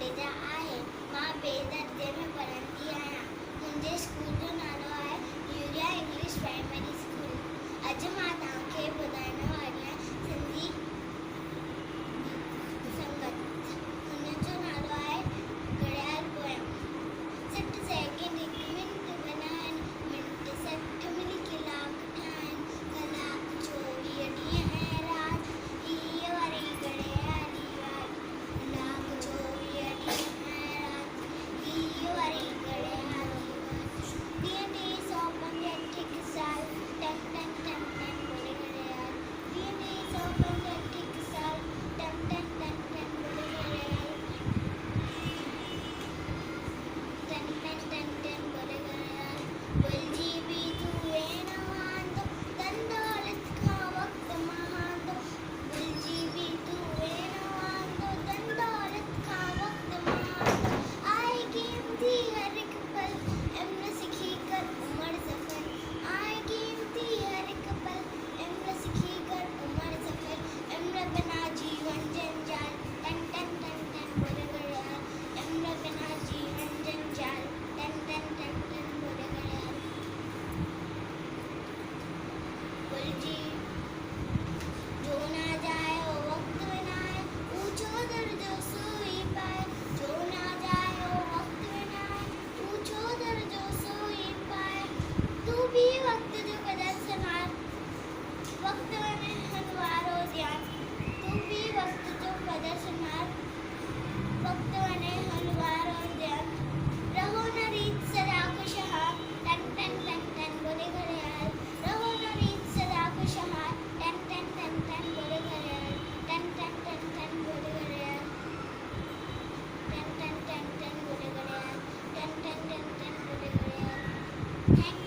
तलेजा आहे। मां ॿिए दर्जे में पढ़ंदी आहियां। मुंहिंजे स्कूल जो नालो आहे यूरिया इंग्लिश प्राइमरी स्कूल। अॼु मां तव्हांखे ॿुधाइण वारी आहियां सिंधी संगत। हुनजो नालो आहे घड़ियाल पोयम। 60 सेकंड 1 मिंट बनाइनि, मिंट 60 मिली कलाक ठाहिनि, कलाक 24 ॾींहं ऐं राति। हीअ वारी घड़ियाली वारी कलाक 24 ॾींहं ऐं राति। हीअ वारी घड़ियाली वारी 365 साल टन टन टन टन बोले घड़ियाल। 365 साल टन टन टन टन बोले घड़ियाल। टन टन टन टन बोले घड़ियाल। भुलिजी बि तूं वेण वांदो, धन दौलत खां वक़्तु महांदो। भुलिजी बि तूं वेण वांदो, धन दौलत खां वक़्तु महांदो। आहे क़ीमती हर हिकु पल, इल्म सिखी कर उमिरि सफ़र। आहे क़ीमती हर हिकु पल, इल्म सिखी कर उमिरि सफ़र। इल्म बिना जीवन जंजाल, टन टन टन टन बोले घड़ियाल। इल्म बिना जीवन जंजाल, टन टन टन टन बोले घड़ियाल। भुलिजी जो ना जाए वो वक्त विनाए, ऊंचो दर्जो सोई पाए। जो ना जाए वो वक्त विनाए, ऊंचो दर्जो सोई पाए। तू भी वक्त जो कदर संभाल, वक्त में हनवारो ध्यान। तू भी वक्त जो कदर संभाल, वक्त में हनवारो ध्यान। रहो न रीत सदा खुशहाल, टन टन टन टन बोले घड़ियाल। रहो न रीत सदा खुशहाल, टन टन टन टन बोले घड़ियाल। टन टन टन टन बोले घड़ियाल। टन टन टन टन बोले घड़ियाल। टन टन टन टन बोले घड़ियाल। थैंक